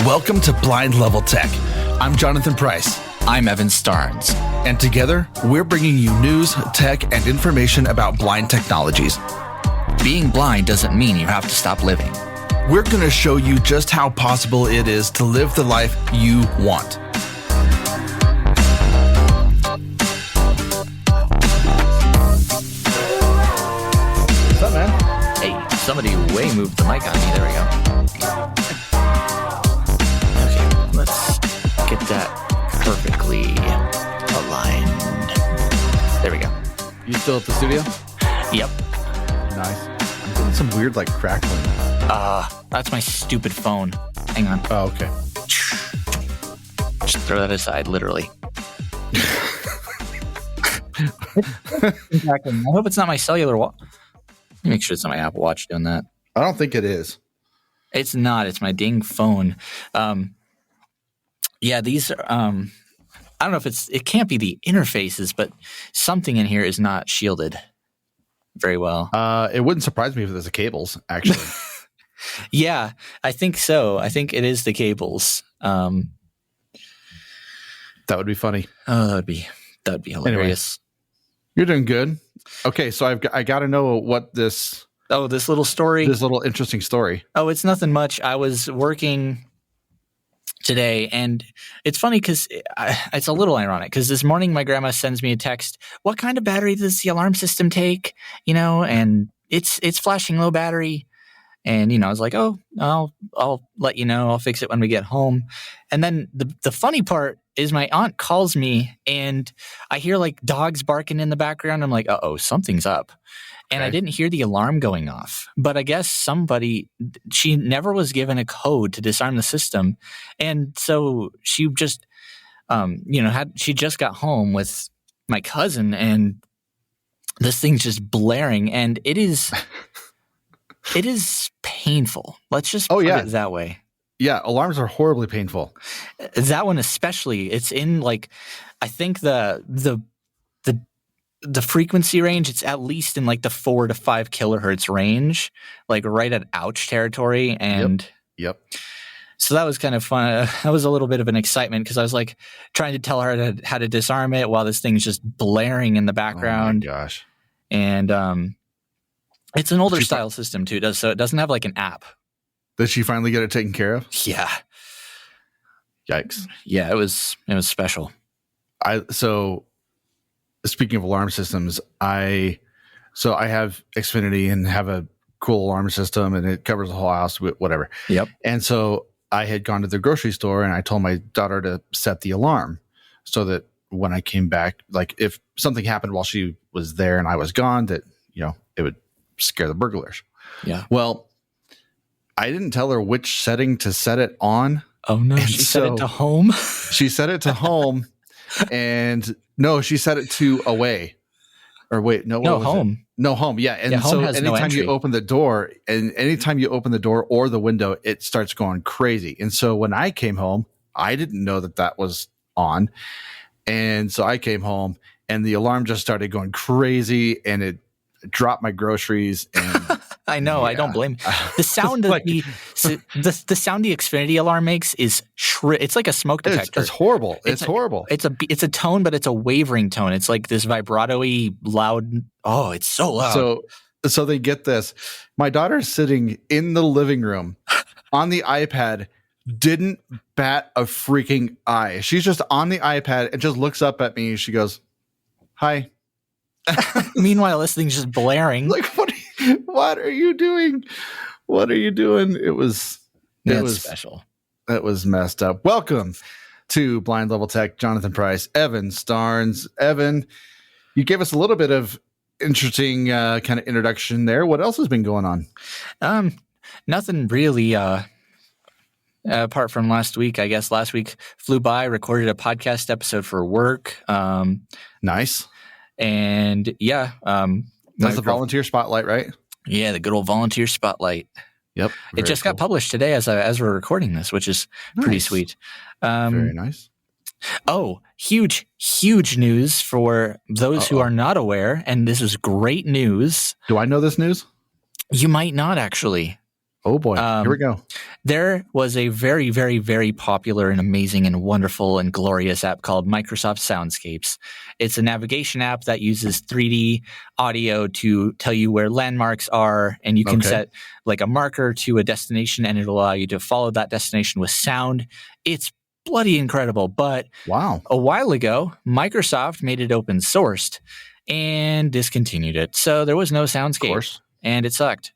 Welcome to Blind Level Tech. I'm Jonathan Price. I'm Evan Starnes. And together, we're bringing you news, tech, and information about blind technologies. Being blind doesn't mean you have to stop living. We're going to show you just how possible it is to live the life you want. What's up, man? Hey, somebody way moved the mic on me. There we go. Okay, let's get that perfectly aligned. There we go. You still at the studio? Yep. Nice. I'm getting some weird, crackling. That's my stupid phone. Hang on. Oh, okay. Just throw that aside, literally. I hope it's not my cellular watch. Make sure it's not my Apple Watch doing that. I don't think it is. It's not. It's my dang phone. Yeah, these are. I don't know if it can't be the interfaces, but something in here is not shielded very well. It wouldn't surprise me if it was the cables, actually. Yeah, I think so. I think it is the cables. That would be funny. Oh, that'd be hilarious. Anyway, you're doing good. Okay, so I got to know what this. Oh, this little story. This little interesting story. Oh, it's nothing much. I was working today, and it's funny because it's a little ironic because this morning my grandma sends me a text. What kind of battery does the alarm system take? And it's flashing low battery. And, I was like, oh, I'll let you know. I'll fix it when we get home. And then the funny part is my aunt calls me and I hear dogs barking in the background. I'm like, uh-oh, something's up. And I didn't hear the alarm going off. But I guess she never was given a code to disarm the system. And so she just, she just got home with my cousin and this thing's just blaring. And it is painful. Let's just put it that way. Yeah, alarms are horribly painful. That one especially. It's in I think the frequency range, it's at least in the 4 to 5 kilohertz range, right at ouch territory. And yep. So that was kind of fun. That was a little bit of an excitement because I was trying to tell her how to disarm it while this thing's just blaring in the background. Oh my gosh. And it's an older style system too, so it doesn't have an app. Did she finally get it taken care of? Yeah. Yikes. Yeah, it was special. So speaking of alarm systems, I have Xfinity and have a cool alarm system and it covers the whole house, whatever. Yep. And so I had gone to the grocery store and I told my daughter to set the alarm so that when I came back, if something happened while she was there and I was gone, that, it would scare the burglars. Yeah. Well, I didn't tell her which setting to set it on. Oh no, she set it to home. She set it to home, and no, she set it to away. Or wait, no home. No home. Yeah, and home so has no anytime entry. you open the door, or the window, it starts going crazy. And so when I came home, I didn't know that was on, and so I came home, and the alarm just started going crazy, and it dropped my groceries. And I know. Yeah. I don't blame you. The sound of the sound the Xfinity alarm makes is it's like a smoke detector. It's horrible. It's horrible. It's a tone, but it's a wavering tone. It's like this vibrato-y loud. Oh, it's so loud. So they get this. My daughter's sitting in the living room on the iPad, didn't bat a freaking eye. She's just on the iPad and just looks up at me. She goes, "Hi." Meanwhile, this thing's just blaring. What are you doing? What are you doing? It was special. That was messed up. Welcome to Blind Level Tech. Jonathan Price, Evan Starnes. Evan, you gave us a little bit of interesting kind of introduction there. What else has been going on? Nothing really. Apart from last week, I guess last week flew by. Recorded a podcast episode for work. Nice. And yeah, that's the volunteer spotlight, right? Yeah, the good old volunteer spotlight. Yep. It just got published today as we're recording this, which is pretty sweet. Very nice. Oh, huge news for those who are not aware, and this is great news. Do I know this news? You might not actually. Oh boy, here we go. There was a very, very, very popular and amazing and wonderful and glorious app called Microsoft Soundscapes. It's a navigation app that uses 3D audio to tell you where landmarks are, and you can set like a marker to a destination, and it'll allow you to follow that destination with sound. It's bloody incredible. But wow, a while ago, Microsoft made it open sourced and discontinued it. So there was no Soundscape, and it sucked.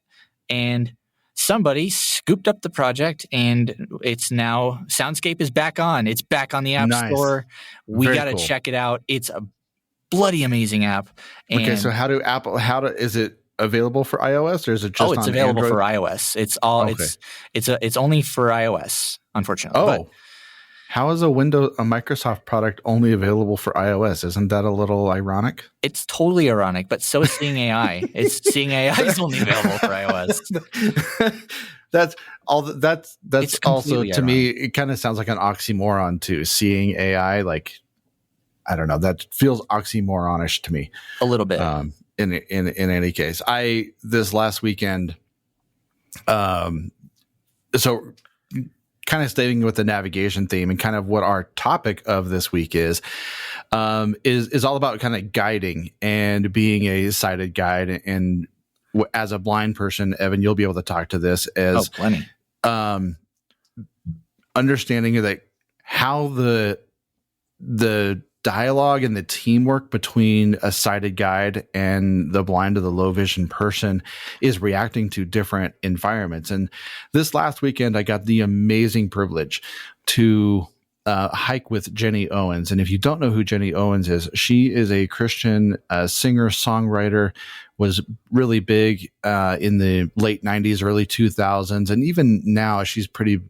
And somebody scooped up the project, and it's now Soundscape is back on. It's back on the App Store. We got to check it out. It's a bloody amazing app. And okay, so is it available for iOS, or is it just it's available Android? For iOS. It's only for iOS, unfortunately. Oh. But how is a Microsoft product only available for iOS? Isn't that a little ironic? It's totally ironic, but so is Seeing AI. Seeing AI is only available for iOS. That's also ironic. To me, it kind of sounds like an oxymoron too. Seeing AI, like, I don't know, that feels oxymoronish to me a little bit. In any case, this last weekend, so kind of staying with the navigation theme and kind of what our topic of this week is all about kind of guiding and being a sighted guide. And as a blind person, Evan, you'll be able to talk to this as plenty. Understanding that how the dialogue and the teamwork between a sighted guide and the blind or the low vision person is reacting to different environments. And this last weekend, I got the amazing privilege to hike with Jenny Owens. And if you don't know who Jenny Owens is, she is a Christian singer, songwriter, was really big in the late 90s, early 2000s. And even now she's pretty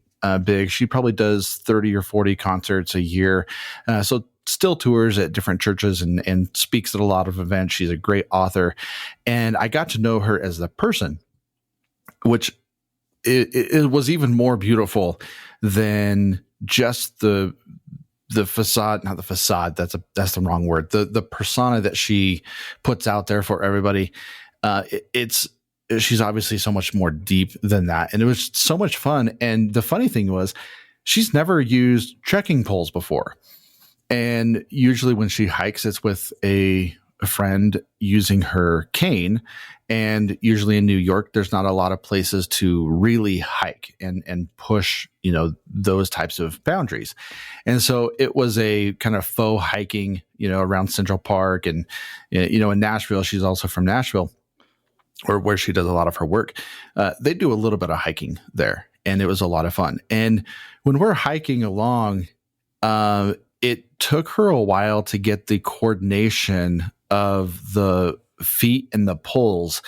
big. She probably does 30 or 40 concerts a year. So still tours at different churches and speaks at a lot of events. She's a great author. And I got to know her as the person, which it was even more beautiful than just the facade, not the facade. That's the wrong word. The persona that she puts out there for everybody. She's obviously so much more deep than that. And it was so much fun. And the funny thing was, she's never used trekking poles before. And usually when she hikes, it's with a friend using her cane. And usually in New York, there's not a lot of places to really hike and push, those types of boundaries. And so it was a kind of faux hiking, around Central Park. And, in Nashville, she's also from Nashville, or where she does a lot of her work. They do a little bit of hiking there, and it was a lot of fun. And when we're hiking along, it took her a while to get the coordination of the feet and the poles.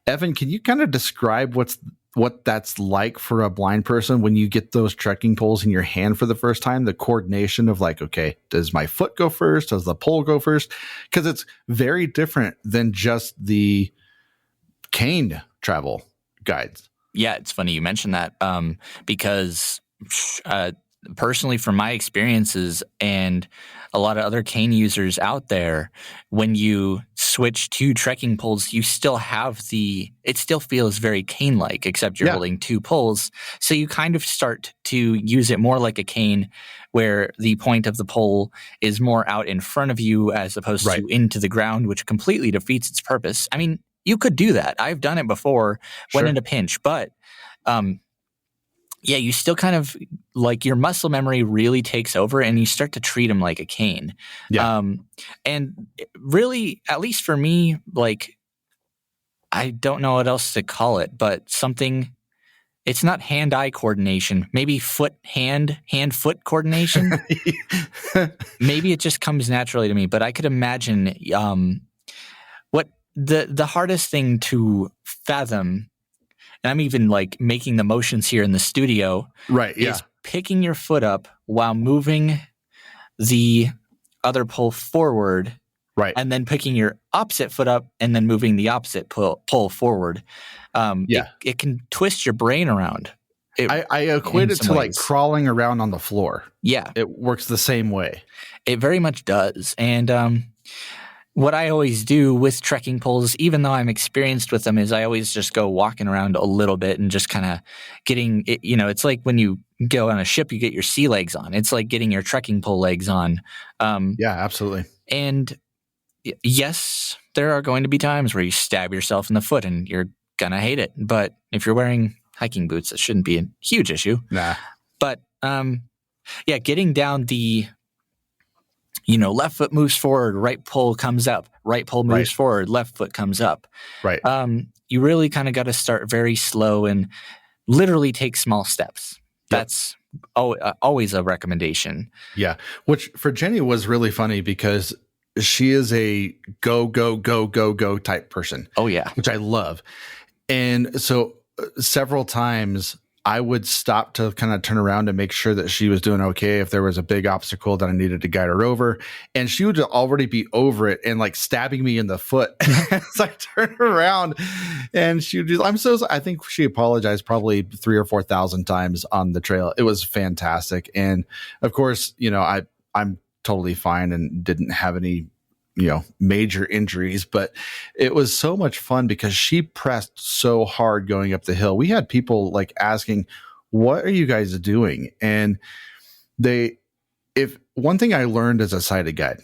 Evan, can you kind of describe what that's like for a blind person when you get those trekking poles in your hand for the first time? The coordination of like, okay, does my foot go first? Does the pole go first? Because it's very different than just the cane travel guides. Yeah, it's funny you mentioned that because personally, from my experiences and a lot of other cane users out there, when you switch to trekking poles, you still have it still feels very cane-like, except you're holding two poles. So you kind of start to use it more like a cane, where the point of the pole is more out in front of you as opposed to into the ground, which completely defeats its purpose. I mean, you could do that. I've done it before when in a pinch, but you still kind of like your muscle memory really takes over and you start to treat them like a cane. Yeah. And really, at least for me, like, I don't know what else to call it, but it's not hand-eye coordination, maybe hand-foot coordination. Maybe it just comes naturally to me, but I could imagine what the hardest thing to fathom, and I'm even like making the motions here in the studio, is picking your foot up while moving the other pole forward, and then picking your opposite foot up and then moving the opposite pole forward. It can twist your brain around. I equate it to ways. Like crawling around on the floor. Yeah. It works the same way. It very much does. And what I always do with trekking poles, even though I'm experienced with them, is I always just go walking around a little bit and just kind of getting it. It's like when you go on a ship, you get your sea legs on. It's like getting your trekking pole legs on. Yeah, absolutely. And yes, there are going to be times where you stab yourself in the foot and you're going to hate it. But if you're wearing hiking boots, it shouldn't be a huge issue. Nah. But getting down the left foot moves forward, right pole comes up, right pole moves forward, left foot comes up. Right. You really kind of got to start very slow and literally take small steps. Yep. That's always a recommendation. Yeah. Which for Jenny was really funny because she is a go, go, go, go, go type person. Oh, yeah. Which I love. And so several times I would stop to kind of turn around and make sure that she was doing okay if there was a big obstacle that I needed to guide her over. And she would already be over it and like stabbing me in the foot as I turn around. And she would just, I think she apologized probably 3,000 or 4,000 times on the trail. It was fantastic. And of course, I'm totally fine and didn't have any major injuries, but it was so much fun because she pressed so hard going up the hill. We had people like asking, what are you guys doing? And if one thing I learned as a sighted guide.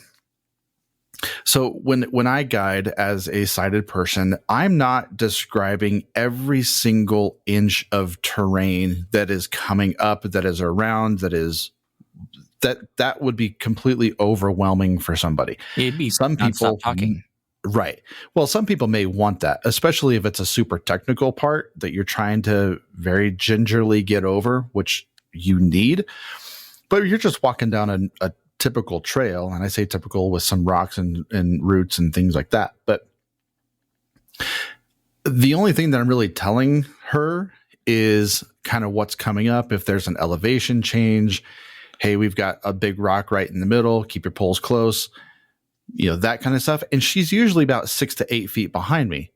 So when I guide as a sighted person, I'm not describing every single inch of terrain that is coming up, that is around, that would be completely overwhelming for somebody. It'd be some people talking. Right. Well, some people may want that, especially if it's a super technical part that you're trying to very gingerly get over, which you need. But you're just walking down a typical trail, and I say typical with some rocks and roots and things like that. But the only thing that I'm really telling her is kind of what's coming up. If there's an elevation change, hey, we've got a big rock right in the middle. Keep your poles close, that kind of stuff. And she's usually about 6 to 8 feet behind me.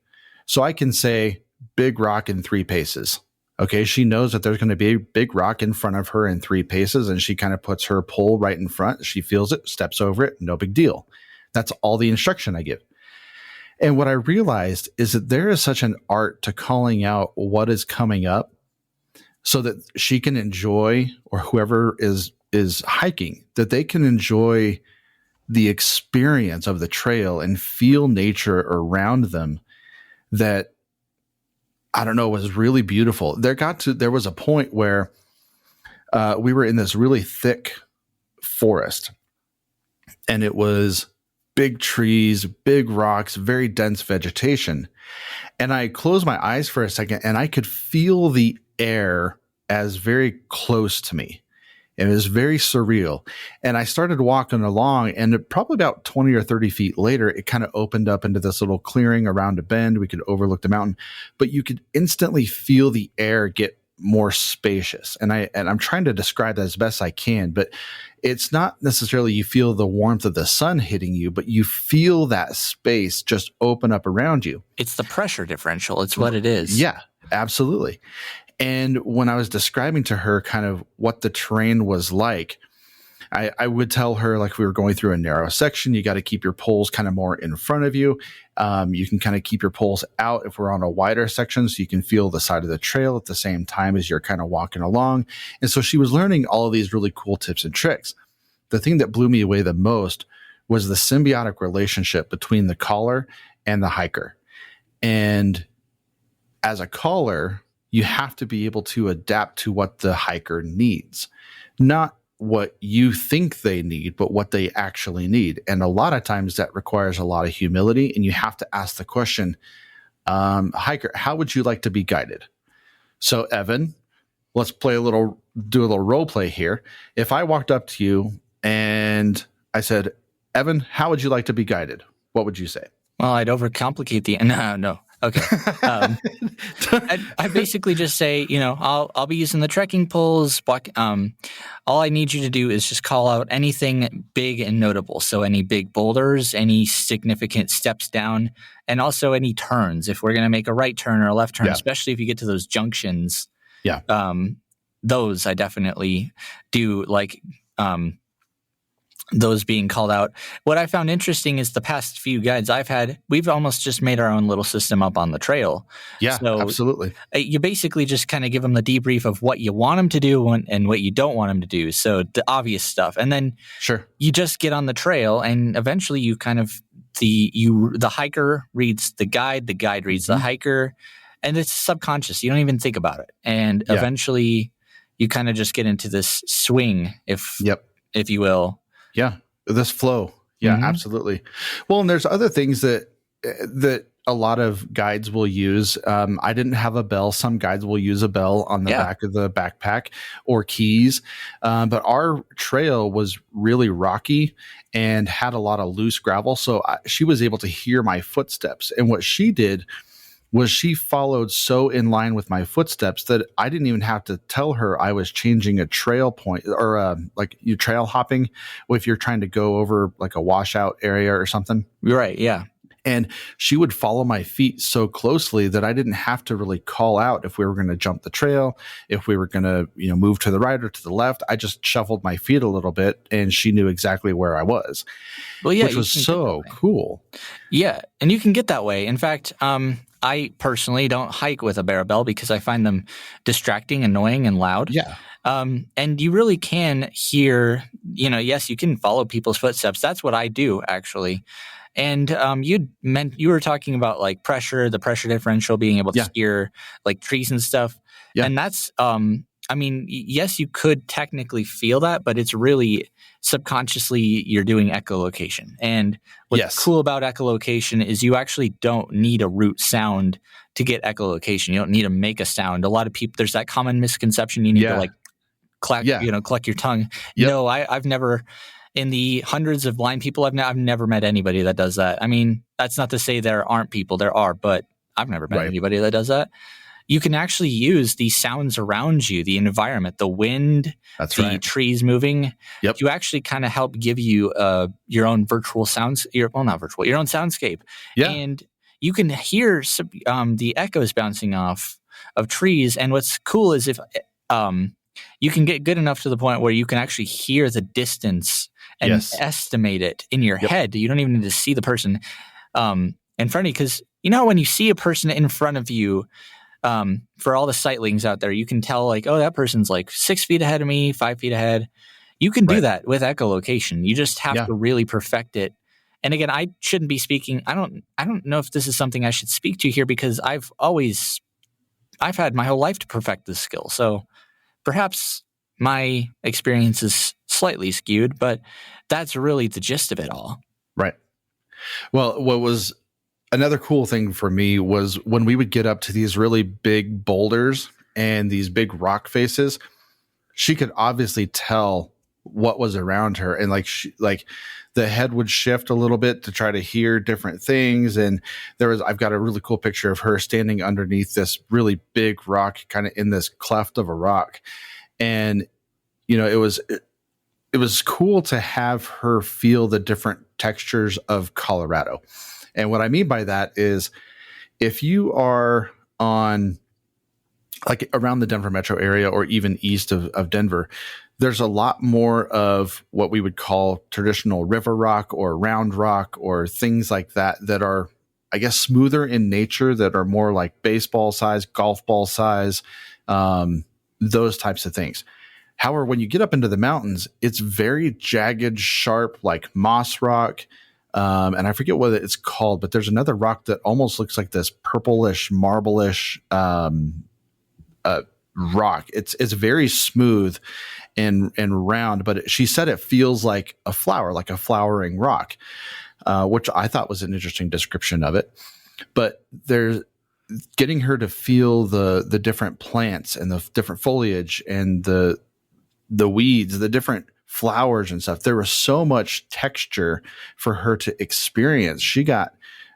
So I can say big rock in 3 paces. Okay. She knows that there's going to be a big rock in front of her in 3 paces. And she kind of puts her pole right in front. She feels it, steps over it. No big deal. That's all the instruction I give. And what I realized is that there is such an art to calling out what is coming up so that she can enjoy, or whoever is hiking, that they can enjoy the experience of the trail and feel nature around them. That, I don't know, was really beautiful. There was a point where we were in this really thick forest, and it was big trees, big rocks, very dense vegetation. And I closed my eyes for a second and I could feel the air as very close to me. It was very surreal. And I started walking along, and probably about 20 or 30 feet later, it kind of opened up into this little clearing around a bend. We could overlook the mountain, but you could instantly feel the air get more spacious. And I'm trying to describe that as best I can, but it's not necessarily you feel the warmth of the sun hitting you, but you feel that space just open up around you. It's the pressure differential. It's what it is. Yeah, absolutely. And when I was describing to her kind of what the terrain was like, I would tell her, like, we were going through a narrow section, you got to keep your poles kind of more in front of you. You can kind of keep your poles out if we're on a wider section, so you can feel the side of the trail at the same time as you're kind of walking along. And so she was learning all of these really cool tips and tricks. The thing that blew me away the most was the symbiotic relationship between the caller and the hiker. And as a caller, you have to be able to adapt to what the hiker needs, not what you think they need, but what they actually need. And a lot of times that requires a lot of humility, and you have to ask the question, hiker, how would you like to be guided? So Evan, let's do a little role play here. If I walked up to you and I said, Evan, how would you like to be guided? What would you say? Well, I'd overcomplicate no. Okay. I basically just say, I'll be using the trekking poles. All I need you to do is just call out anything big and notable. So any big boulders, any significant steps down, and also any turns. If we're going to make a right turn or a left turn, especially if you get to those junctions. Yeah. Those I definitely do like. those being called out. What I found interesting is the past few guides I've had, we've almost just made our own little system up on the trail. Yeah, So absolutely. you basically just kind of give them the debrief of what you want them to do and what you don't want them to do. So the obvious stuff. And then Sure. you just get on the trail, and eventually you kind of the hiker reads the guide reads the hiker, and it's subconscious. You don't even think about it. And eventually you kind of just get into this swing, if you will. Yeah. This flow. Yeah, absolutely. Well, and there's other things that a lot of guides will use. I didn't have a bell. Some guides will use a bell on the back of the backpack or keys. But our trail was really rocky and had a lot of loose gravel. So she was able to hear my footsteps. And what she did was she followed so in line with my footsteps that I didn't even have to tell her I was changing a trail point, or like you trail hopping if you're trying to go over like a washout area or something. Right. Yeah. And she would follow my feet so closely that I didn't have to really call out if we were going to jump the trail, if we were going to, move to the right or to the left. I just shuffled my feet a little bit and she knew exactly where I was. Well, yeah, which was so cool. Yeah. And you can get that way. In fact, I personally don't hike with a bear bell because I find them distracting, annoying, and loud. Yeah. And you really can hear, yes, you can follow people's footsteps. That's what I do, actually. And you were talking about like pressure, the pressure differential, being able to steer like trees and stuff. Yeah. And that's, yes, you could technically feel that, but it's really subconsciously you're doing echolocation. And what's cool about echolocation is you actually don't need a root sound to get echolocation. You don't need to make a sound. A lot of people, there's that common misconception you need to like cluck your tongue. Yep. No, I've never, in the hundreds of blind people I've never met anybody that does that. I mean, that's not to say there aren't people. There are, but I've never met anybody that does that. You can actually use the sounds around you, the environment, the wind, trees moving. Yep. You actually kind of help give you your own virtual sounds. Your own soundscape. Yeah. And you can hear the echoes bouncing off of trees. And what's cool is if you can get good enough to the point where you can actually hear the distance and estimate it in your head. You don't even need to see the person in front of you, because when you see a person in front of you, for all the sightlings out there, you can tell like, oh, that person's like 6 feet ahead of me, 5 feet ahead. You can do that with echolocation. You just have to really perfect it. And again, I shouldn't be speaking. I don't know if this is something I should speak to here, because I've had my whole life to perfect this skill. So perhaps my experience is slightly skewed, but that's really the gist of it all. Right. Well, what was another cool thing for me was when we would get up to these really big boulders and these big rock faces, she could obviously tell what was around her. And like the head would shift a little bit to try to hear different things. And I've got a really cool picture of her standing underneath this really big rock, kind of in this cleft of a rock. And, it was cool to have her feel the different textures of Colorado. And what I mean by that is if you are on like around the Denver metro area or even east of Denver, there's a lot more of what we would call traditional river rock or round rock or things like that are, I guess, smoother in nature, that are more like baseball size, golf ball size, those types of things. However, when you get up into the mountains, it's very jagged, sharp, like moss rock. And I forget what it's called, but there's another rock that almost looks like this purplish, marble-ish rock. It's very smooth and round, but she said it feels like a flower, like a flowering rock, which I thought was an interesting description of it. But there's getting her to feel the different plants and the different foliage and the weeds, the different flowers and stuff. There was so much texture for her to experience. She got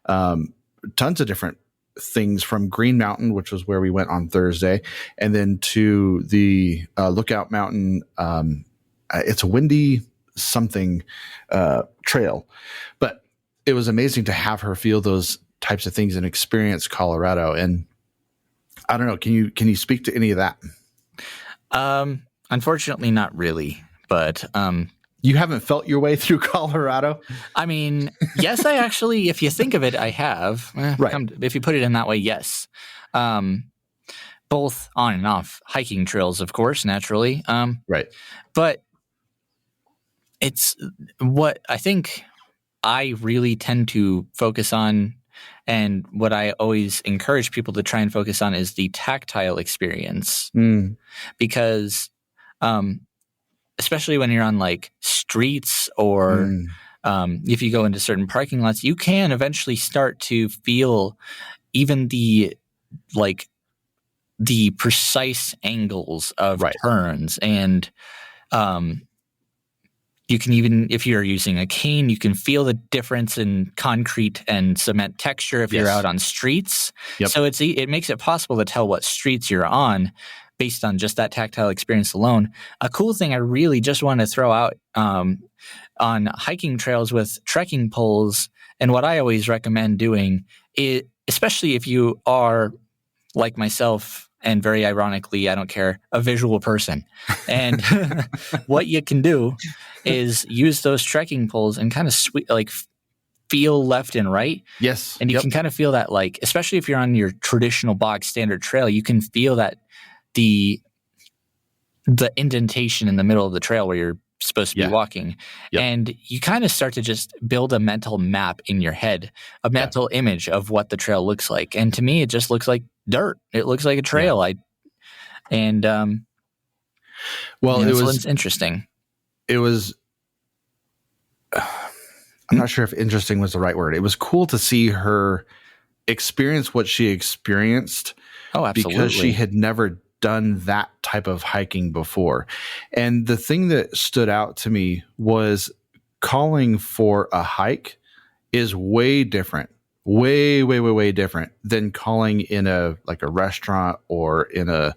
tons of different things, from Green Mountain, which was where we went on Thursday, and then to the Lookout Mountain. It's a windy something trail, but it was amazing to have her feel those types of things and experience Colorado. And I don't know, can you speak to any of that? Unfortunately, not really. But You haven't felt your way through Colorado? I mean, yes, I actually, if you think of it, I have. Right. If you put it in that way, yes. Both on and off hiking trails, of course, naturally. Right. But it's what I think I really tend to focus on, and what I always encourage people to try and focus on is the tactile experience. Because especially when you're on like streets or if you go into certain parking lots, you can eventually start to feel even the precise angles of turns. And you can even, if you're using a cane, you can feel the difference in concrete and cement texture if you're out on streets. Yep. So it makes it possible to tell what streets you're on based on just that tactile experience alone. A cool thing I really just want to throw out on hiking trails with trekking poles, and what I always recommend doing, is, especially if you are like myself, and very ironically, I don't care, a visual person. And what you can do is use those trekking poles and kind of feel left and right. Yes. And you can kind of feel that, like, especially if you're on your traditional bog standard trail, you can feel that the indentation in the middle of the trail where you're supposed to be walking. And you kind of start to just build a mental map in your head, a mental image of what the trail looks like. And to me, it just looks like dirt. It looks like a trail. Well, it was interesting. It was, I'm not sure if interesting was the right word. It was cool to see her experience what she experienced. Oh, absolutely. Because she had never done that type of hiking before. And the thing that stood out to me was calling for a hike is way different, way different than calling in a restaurant or in a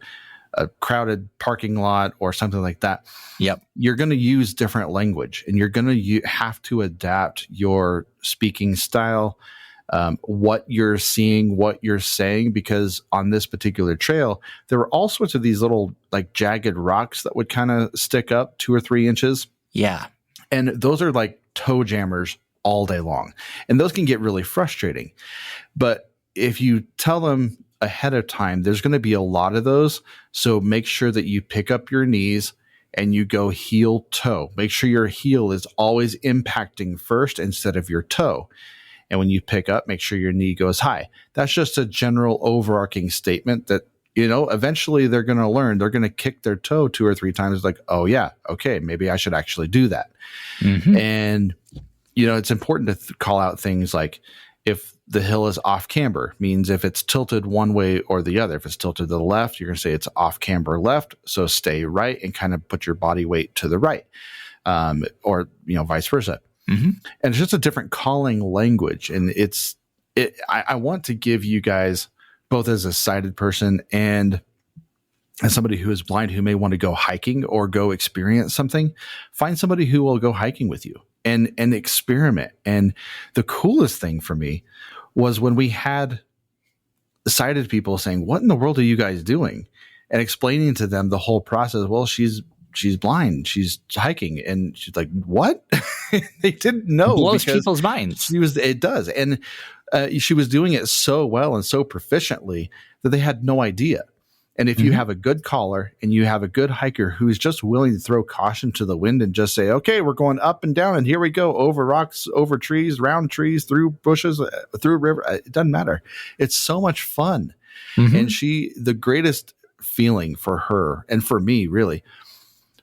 crowded parking lot or something like that. Yep. You're going to use different language, and you're going to have to adapt your speaking style, what you're seeing, what you're saying, because on this particular trail, there were all sorts of these little like jagged rocks that would kind of stick up 2 or 3 inches. Yeah. And those are like toe jammers all day long. And those can get really frustrating. But if you tell them ahead of time, there's going to be a lot of those. So make sure that you pick up your knees and you go heel toe. Make sure your heel is always impacting first instead of your toe. And when you pick up, make sure your knee goes high. That's just a general overarching statement that, eventually they're going to learn. They're going to kick their toe 2 or 3 times. Like, oh yeah, okay, maybe I should actually do that. Mm-hmm. And, it's important to call out things like if the hill is off camber, means if it's tilted one way or the other. If it's tilted to the left, you're going to say it's off camber left. So stay right and kind of put your body weight to the right, or, vice versa. Mm-hmm. And it's just a different calling language. And I want to give you guys, both as a sighted person and as somebody who is blind, who may want to go hiking or go experience something, find somebody who will go hiking with you and experiment. And the coolest thing for me was when we had sighted people saying, "What in the world are you guys doing?" And explaining to them the whole process. Well, she's blind. She's hiking. And she's like, what? They didn't know. Blows people's minds. It does. And she was doing it so well and so proficiently that they had no idea. And if you have a good caller and you have a good hiker who's just willing to throw caution to the wind and just say, okay, we're going up and down and here we go, over rocks, over trees, round trees, through bushes, through a river, it doesn't matter. It's so much fun. Mm-hmm. And the greatest feeling for her and for me really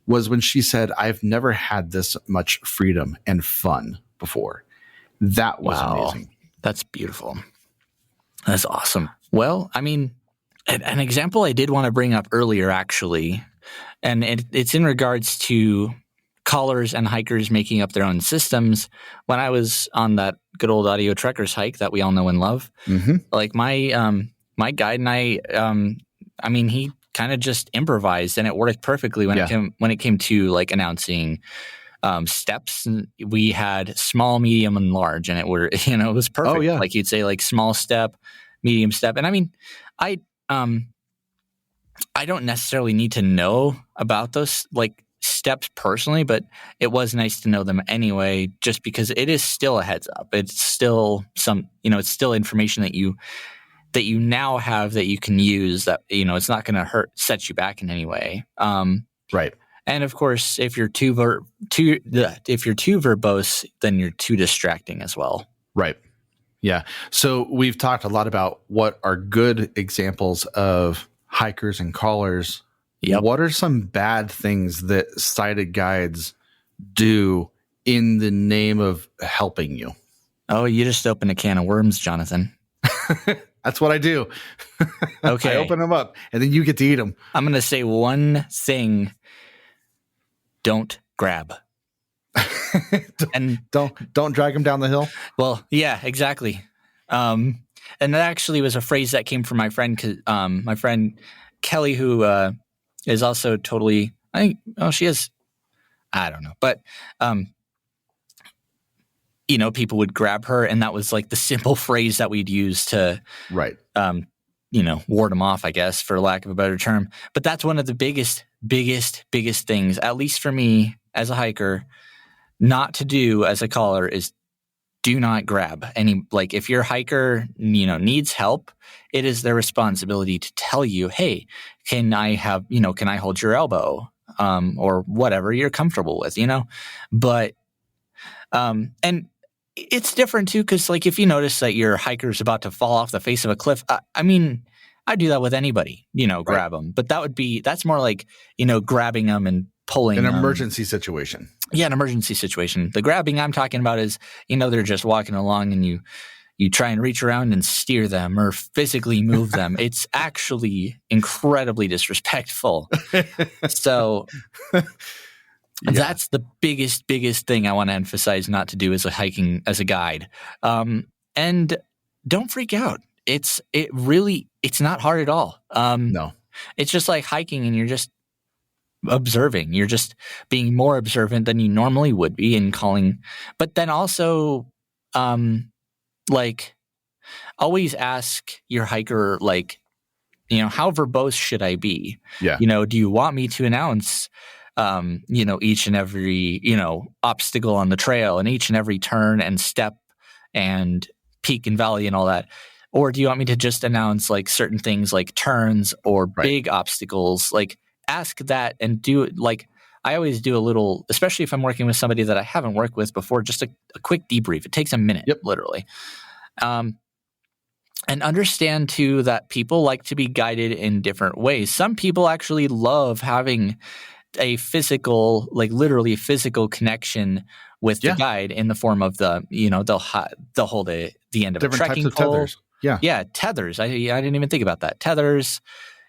was when she said, I've never had this much freedom and fun before. That was amazing. That's beautiful. That's awesome. Well, I mean, an example I did want to bring up earlier, actually, and it's in regards to callers and hikers making up their own systems. When I was on that good old Audio Trekkers hike that we all know and love, like my guide and I mean, he kind of just improvised, and it worked perfectly when it came to like announcing steps. And we had small, medium, and large, and it was perfect. Oh, yeah. Like you'd say like small step, medium step, and I mean, I don't necessarily need to know about those. Like steps personally, but it was nice to know them anyway, just because it is still a heads up. It's still it's still information that you now have that you can use, that, it's not going to set you back in any way. Right. And of course, if you're too verbose, then you're too distracting as well. Right. Yeah. So we've talked a lot about what are good examples of hikers and callers. Yep. What are some bad things that sighted guides do in the name of helping you? Oh, you just opened a can of worms, Jonathan. That's what I do. Okay. I open them up and then you get to eat them. I'm going to say one thing. Don't grab. Don't drag them down the hill. Well, yeah, exactly. And that actually was a phrase that came from my friend Kelly, who is also totally, she is, I don't know, but people would grab her, and that was like the simple phrase that we'd use to right. Ward them off, I guess, for lack of a better term. But that's one of the biggest things, at least for me as a hiker, not to do as a caller, is do not grab any. Like, if your hiker, needs help, it is their responsibility to tell you, hey, can I hold your elbow, or whatever you're comfortable with, but, and it's different too, because like if you notice that your hiker's about to fall off the face of a cliff, I do that with anybody, grab them. But that's more like, grabbing them and pulling an them. Emergency situation. Yeah, an emergency situation. The grabbing I'm talking about is, they're just walking along and you try and reach around and steer them or physically move them. It's actually incredibly disrespectful. So yeah. That's the biggest thing I want to emphasize not to do as a guide. And don't freak out. It's not hard at all. No, it's just like hiking, and you're just observing. You're just being more observant than you normally would be in calling. But then also, always ask your hiker, how verbose should I be? Yeah. Do you want me to announce each and every, obstacle on the trail and each and every turn and step and peak and valley and all that? Or do you want me to just announce like certain things like turns or big obstacles? Like, ask that and do it. Like, I always do a little, especially if I'm working with somebody that I haven't worked with before, just a quick debrief. It takes a minute, literally. And understand too that people like to be guided in different ways. Some people actually love having a physical, like literally physical connection with the guide in the form of the, they'll hold the end of different a trekking types of pole. tethers. Yeah, tethers. I didn't even think about that. Tethers.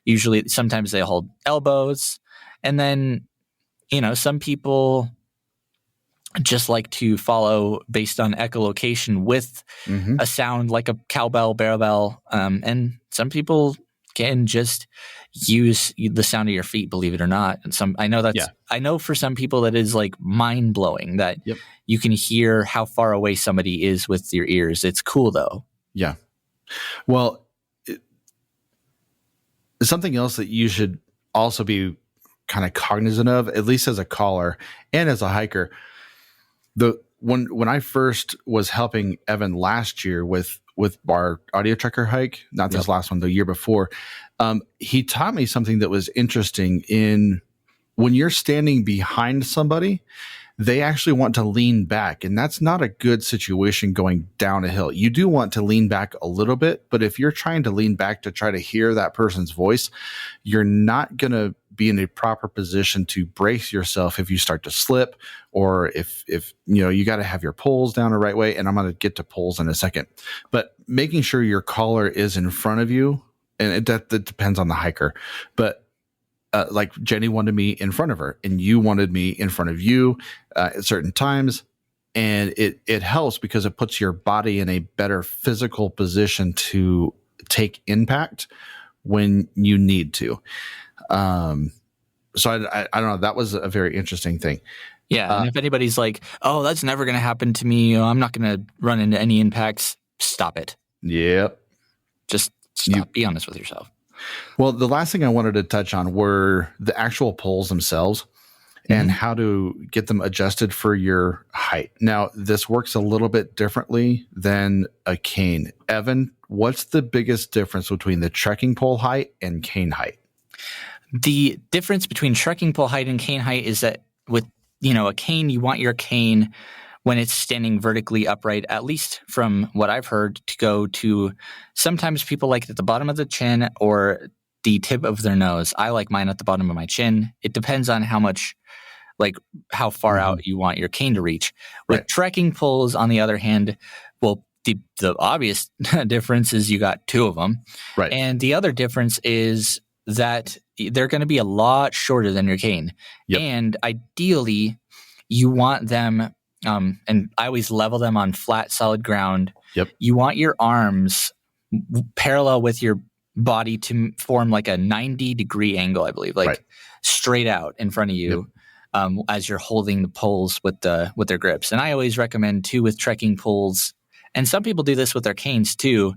Usually, sometimes they hold elbows, and then some people just like to follow based on echolocation with a sound like a cowbell, bear bell, and some people can just use the sound of your feet, believe it or not. And I know for some people that is like mind blowing that you can hear how far away somebody is with your ears. It's cool though. Yeah. Well, something else that you should also be kind of cognizant of, at least as a caller and as a hiker, when I first was helping Evan last year with our audio tracker hike, not this last one, the year before, he taught me something that was interesting. In when you're standing behind somebody, they actually want to lean back, and that's not a good situation going down a hill. You do want to lean back a little bit, but if you're trying to lean back to try to hear that person's voice, you're not going to be in a proper position to brace yourself if you start to slip, or if you got to have your poles down the right way. And I'm going to get to poles in a second, but making sure your collar is in front of you, and that depends on the hiker, but like Jenny wanted me in front of her, and you wanted me in front of you at certain times. And it helps because it puts your body in a better physical position to take impact when you need to. So I don't know. That was a very interesting thing. Yeah. And if anybody's like, oh, that's never going to happen to me, I'm not going to run into any impacts, stop it. Yep. Just stop. Be honest with yourself. Well, the last thing I wanted to touch on were the actual poles themselves. and how to get them adjusted for your height. Now, this works a little bit differently than a cane. Evan, what's the biggest difference between the trekking pole height and cane height? The difference between trekking pole height and cane height is that with, a cane, you want your cane when it's standing vertically upright, at least from what I've heard, to go to sometimes people like it at the bottom of the chin or the tip of their nose. I like mine at the bottom of my chin. It depends on how far out you want your cane to reach. With trekking poles, on the other hand, well, the obvious difference is you got two of them. Right. And the other difference is that they're going to be a lot shorter than your cane. Yep. And ideally, you want them, and I always level them on flat, solid ground. Yep. You want your arms parallel with your body to form like a 90-degree angle, I believe, straight out in front of you. Yep. As you're holding the poles with their grips. And I always recommend too with trekking poles, and some people do this with their canes too,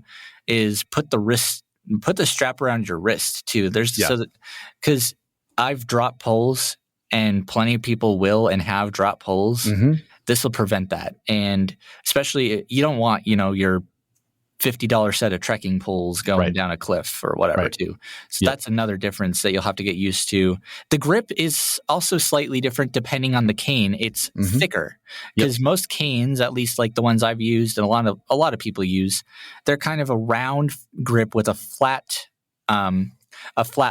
is put the strap around your wrist too. Because I've dropped poles, and plenty of people will and have dropped poles. This will prevent that. And especially you don't want, your $50 set of trekking poles going down a cliff or whatever too. So that's another difference that you'll have to get used to. The grip is also slightly different depending on the cane. It's thicker because most canes, at least like the ones I've used and a lot of people use, they're kind of a round grip with a flat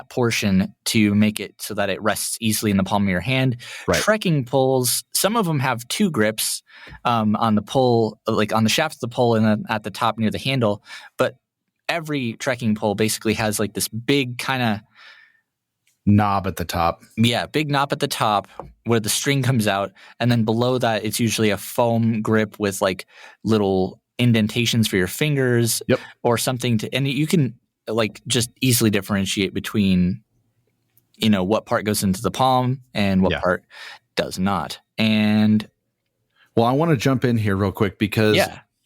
portion to make it so that it rests easily in the palm of your hand. Trekking poles, some of them have two grips on the pole, like on the shaft of the pole and then at the top near the handle. But every trekking pole basically has like this big kind of knob at the top. Yeah, big knob at the top where the string comes out. And then below that, it's usually a foam grip with like little indentations for your fingers or something and you can like just easily differentiate between, what part goes into the palm and what part does not. And well, I want to jump in here real quick because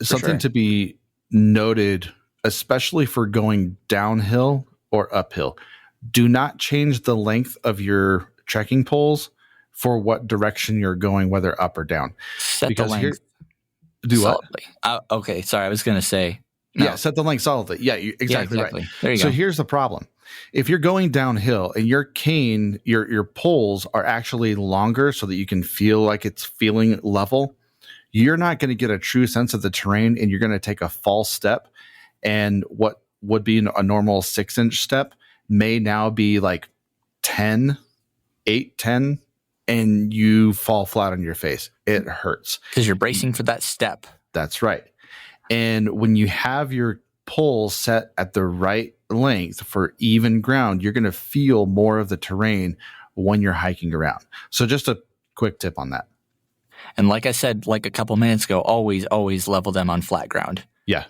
something to be noted, especially for going downhill or uphill, do not change the length of your trekking poles for what direction you're going, whether up or down. Set the length. Do solidly. Okay, sorry, I was going to say. No. Yeah, set the length solidly. Yeah, exactly right. There you go. So here's the problem. If you're going downhill and your cane, your poles are actually longer so that you can feel like it's feeling level, you're not going to get a true sense of the terrain and you're going to take a false step. And what would be a normal 6-inch step may now be like 10, and you fall flat on your face. It hurts. Because you're bracing for that step. That's right. And when you have your poles set at the right length for even ground, you're going to feel more of the terrain when you're hiking around. So just a quick tip on that. And like I said, like a couple minutes ago, always level them on flat ground. Yeah.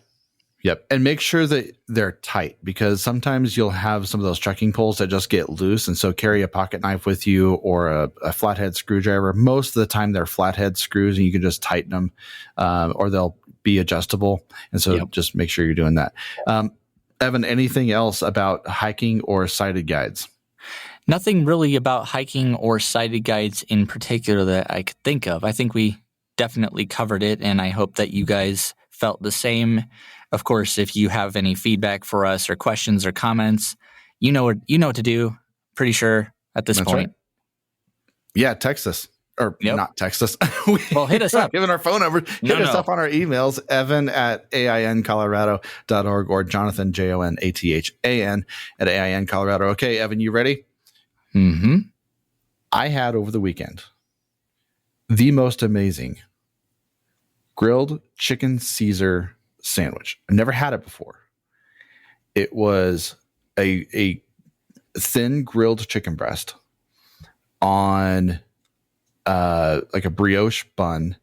Yep. And make sure that they're tight because sometimes you'll have some of those trekking poles that just get loose. And so carry a pocket knife with you or a flathead screwdriver. Most of the time they're flathead screws and you can just tighten them or they'll be adjustable. And so just make sure you're doing that. Evan, anything else about hiking or sighted guides? Nothing really about hiking or sighted guides in particular that I could think of. I think we definitely covered it, and I hope that you guys felt the same. Of course, if you have any feedback for us or questions or comments, you know what to do, pretty sure at this point. Right. Yeah, text us. Or not text us. Well, hit us up. Given our phone number, hit us up on our emails, evan@aincolorado.org or Jonathan, JONATHAN at AINcolorado. Okay, Evan, you ready? Mm-hmm. I had over the weekend the most amazing grilled chicken Caesar sandwich. I've never had it before. It was a thin grilled chicken breast on like a brioche bun,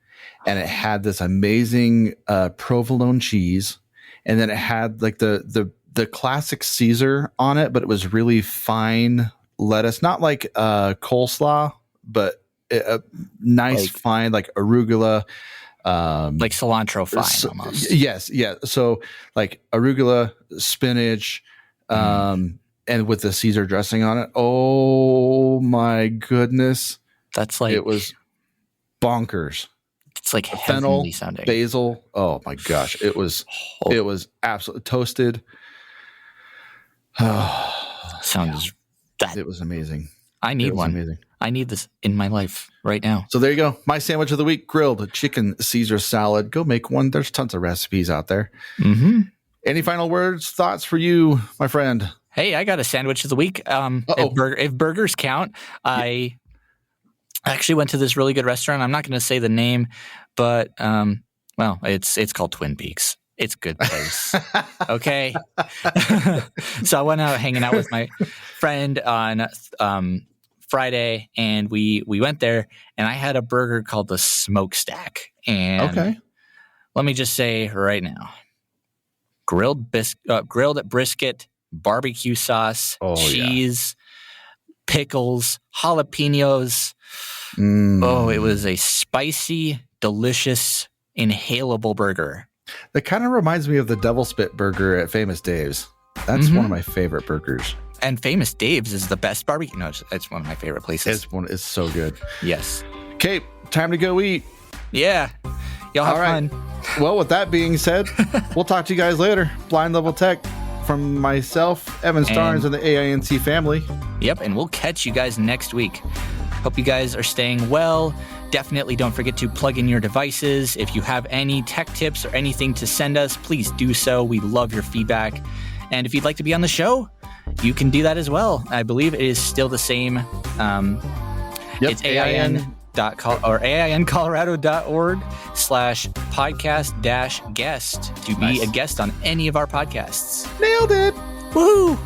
and it had this amazing provolone cheese, and then it had like the classic Caesar on it, but it was really fine lettuce, not like coleslaw, but a nice fine like arugula, like cilantro fine almost. Yes, yeah. So like arugula, spinach, and with the Caesar dressing on it. Oh my goodness. That's like it was bonkers. it's like Fennel, heavenly sounding. basil. Oh my gosh, it was absolutely toasted. Sounds that It was amazing. I need It was one. amazing. I need this in my life right now. So there you go. My sandwich of the week: grilled chicken Caesar salad. Go make one. There's tons of recipes out there. Mm-hmm. Any final words, thoughts for you, my friend? Hey, I got a sandwich of the week. If burgers count, I actually went to this really good restaurant. I'm not going to say the name, but well, it's called Twin Peaks. It's a good place. Okay. So I went out hanging out with my friend on Friday, and we went there, and I had a burger called the Smokestack. And let me just say right now, grilled brisket, barbecue sauce, cheese, pickles, jalapenos. Oh, it was a spicy, delicious, inhalable burger. That kind of reminds me of the Devil Spit burger at Famous Dave's. That's one of my favorite burgers. And Famous Dave's is the best barbecue. No, it's one of my favorite places. It's so good. Yes. Okay, time to go eat. Yeah. Y'all have fun. Well, with that being said, we'll talk to you guys later. Blind Level Tech from myself, Evan Starnes, and the AINC family. Yep, and we'll catch you guys next week. Hope you guys are staying well. Definitely don't forget to plug in your devices. If you have any tech tips or anything to send us, please do so. We love your feedback. And if you'd like to be on the show, you can do that as well. I believe it is still the same. It's AINcolorado.org/podcast-guest to be a guest on any of our podcasts. Nailed it. Woohoo!